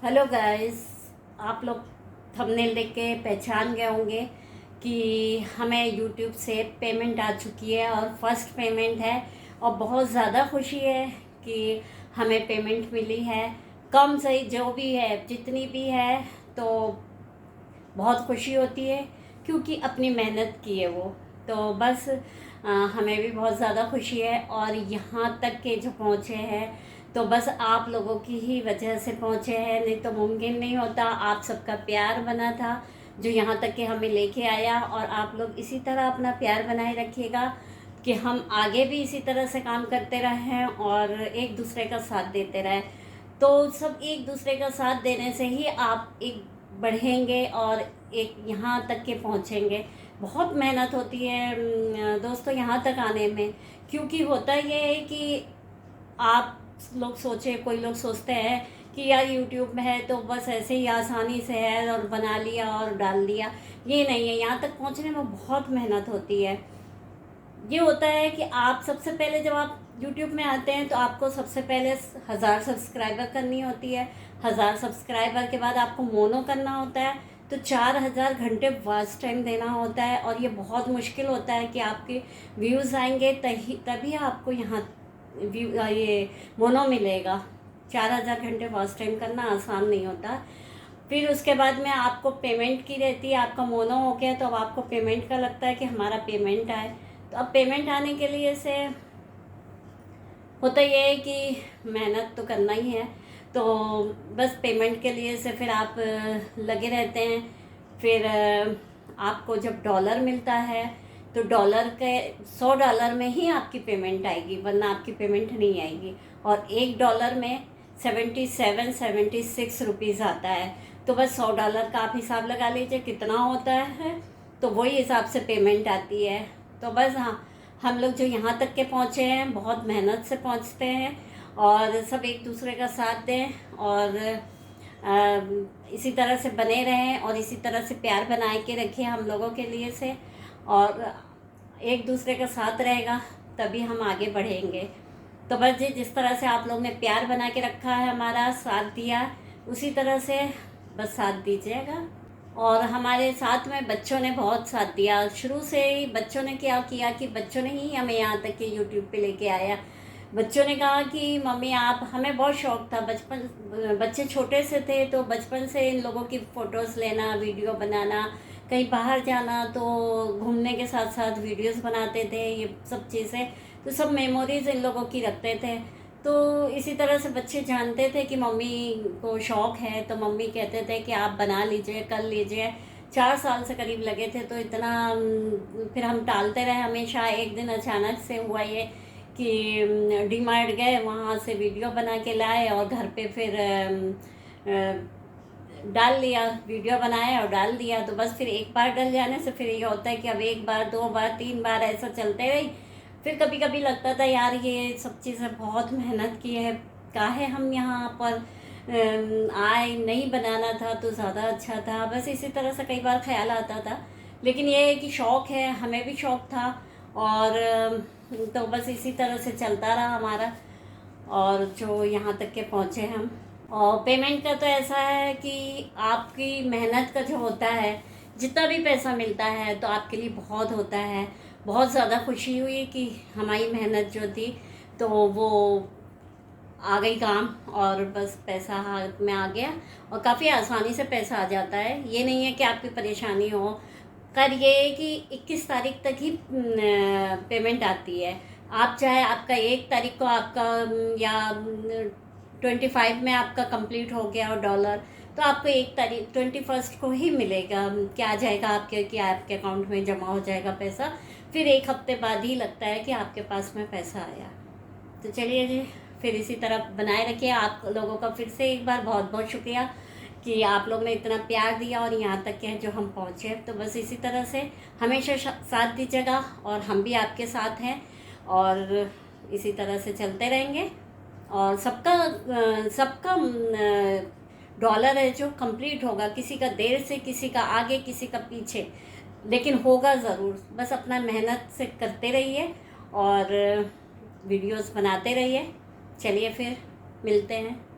Hello guys, आप लोग thumbnail देख के पहचान गए होंगे कि हमें यूट्यूब से पेमेंट आ चुकी है और फर्स्ट पेमेंट है। और बहुत ज़्यादा खुशी है कि हमें पेमेंट मिली है। कम सही जो भी है, जितनी भी है, तो बहुत खुशी होती है क्योंकि अपनी मेहनत की है वो। तो बस हमें भी बहुत ज़्यादा खुशी है और यहाँ तक के जो पहुँचे हैं तो बस आप लोगों की ही वजह से पहुँचे हैं, नहीं तो मुमकिन नहीं होता। आप सबका प्यार बना था जो यहाँ तक के हमें लेके आया, और आप लोग इसी तरह अपना प्यार बनाए रखिएगा कि हम आगे भी इसी तरह से काम करते रहें और एक दूसरे का साथ देते रहें। तो सब एक दूसरे का साथ देने से ही आप एक बढ़ेंगे और एक यहाँ तक के पहुँचेंगे। बहुत मेहनत होती है दोस्तों यहाँ तक आने में, क्योंकि होता ये है कि आप लोग सोचे, कोई लोग सोचते हैं कि यार यूट्यूब में है तो बस ऐसे ही आसानी से है और बना लिया और डाल दिया। ये नहीं है, यहाँ तक पहुँचने में बहुत मेहनत होती है। ये होता है कि आप सबसे पहले जब आप यूट्यूब में आते हैं तो आपको सबसे पहले 1000 सब्सक्राइबर करनी होती है। 1000 सब्सक्राइबर के बाद आपको मोनो करना होता है, तो 4000 घंटे वॉच टाइम देना होता है। और ये बहुत मुश्किल होता है कि आपके व्यूज़ आएंगे तभी आपको यहाँ ये मोनो मिलेगा। 4000 घंटे वॉच टाइम करना आसान नहीं होता। फिर उसके बाद में आपको पेमेंट की रहती है। आपका मोनो हो गया तो अब आपको पेमेंट का लगता है कि हमारा पेमेंट आए। तो अब पेमेंट आने के लिए से होता ये है कि मेहनत तो करना ही है। तो बस पेमेंट के लिए से फिर आप लगे रहते हैं। फिर आपको जब डॉलर मिलता है तो डॉलर के $100 में ही आपकी पेमेंट आएगी, वरना आपकी पेमेंट नहीं आएगी। और $1 में 76 रुपीज़ आता है। तो बस $100 का आप हिसाब लगा लीजिए कितना होता है, तो वही हिसाब से पेमेंट आती है। तो बस हाँ, हम लोग जो यहाँ तक के पहुँचे हैं बहुत मेहनत से पहुँचते हैं, और सब एक दूसरे का साथ दें और इसी तरह से बने रहें और इसी तरह से प्यार बनाए के रखें हम लोगों के लिए से। और एक दूसरे का साथ रहेगा तभी हम आगे बढ़ेंगे। तो बस जी, जिस तरह से आप लोग ने प्यार बना के रखा है, हमारा साथ दिया, उसी तरह से बस साथ दीजिएगा। और हमारे साथ में बच्चों ने बहुत साथ दिया। शुरू से ही बच्चों ने क्या किया कि बच्चों ने ही हमें यहाँ तक के यूट्यूब पे लेके आया। बच्चों ने कहा कि मम्मी आप, हमें बहुत शौक था बचपन, बच्चे छोटे से थे तो बचपन से इन लोगों की फ़ोटोज़ लेना, वीडियो बनाना, कहीं बाहर जाना तो घूमने के साथ साथ वीडियोस बनाते थे, ये सब चीज़ें। तो सब मेमोरीज़ इन लोगों की रखते थे। तो इसी तरह से बच्चे जानते थे कि मम्मी को शौक़ है, तो मम्मी कहते थे कि आप बना लीजिए, कर लीजिए। 4 साल से करीब लगे थे, तो इतना फिर हम टालते रहे हमेशा। एक दिन अचानक से हुआ ये कि डी मार्ट गए, वहाँ से वीडियो बना के लाए और घर पे फिर डाल लिया, वीडियो बनाया और डाल दिया। तो बस फिर एक बार डल जाने से फिर ये होता है कि अब 1 बार, 2 बार, 3 बार ऐसा चलते रही। फिर कभी कभी लगता था यार ये सब चीज़ें बहुत मेहनत की है, काहे हम यहाँ पर आए, नहीं बनाना था तो ज़्यादा अच्छा था। बस इसी तरह से कई बार ख्याल आता था। लेकिन ये है कि शौक़ है, हमें भी शौक़ था, और तो बस इसी तरह से चलता रहा हमारा, और जो यहाँ तक के पहुँचे हम। और पेमेंट का तो ऐसा है कि आपकी मेहनत का जो होता है, जितना भी पैसा मिलता है तो आपके लिए बहुत होता है। बहुत ज़्यादा खुशी हुई कि हमारी मेहनत जो थी तो वो आ गई काम, और बस पैसा हाथ में आ गया और काफ़ी आसानी से पैसा आ जाता है। ये नहीं है कि आपकी परेशानी हो। कर ये है कि 21 तारीख तक ही पेमेंट आती है। आप चाहे आपका 1 तारीख को आपका या 25 में आपका कंप्लीट हो गया और डॉलर, तो आपको 1 तारीख 21 को ही मिलेगा, क्या आ जाएगा आपके, कि आपके अकाउंट में जमा हो जाएगा पैसा। फिर 1 हफ्ते बाद ही लगता है कि आपके पास में पैसा आया। तो चलिए जी, फिर इसी तरह बनाए रखिए। आप लोगों का फिर से एक बार बहुत बहुत शुक्रिया कि आप लोग ने इतना प्यार दिया और यहाँ तक के जो हम पहुँचे। तो बस इसी तरह से हमेशा साथ दीजिएगा, और हम भी आपके साथ हैं, और इसी तरह से चलते रहेंगे। और सबका डॉलर है जो कंप्लीट होगा, किसी का देर से, किसी का आगे, किसी का पीछे, लेकिन होगा ज़रूर। बस अपना मेहनत से करते रहिए और वीडियोस बनाते रहिए। चलिए फिर मिलते हैं।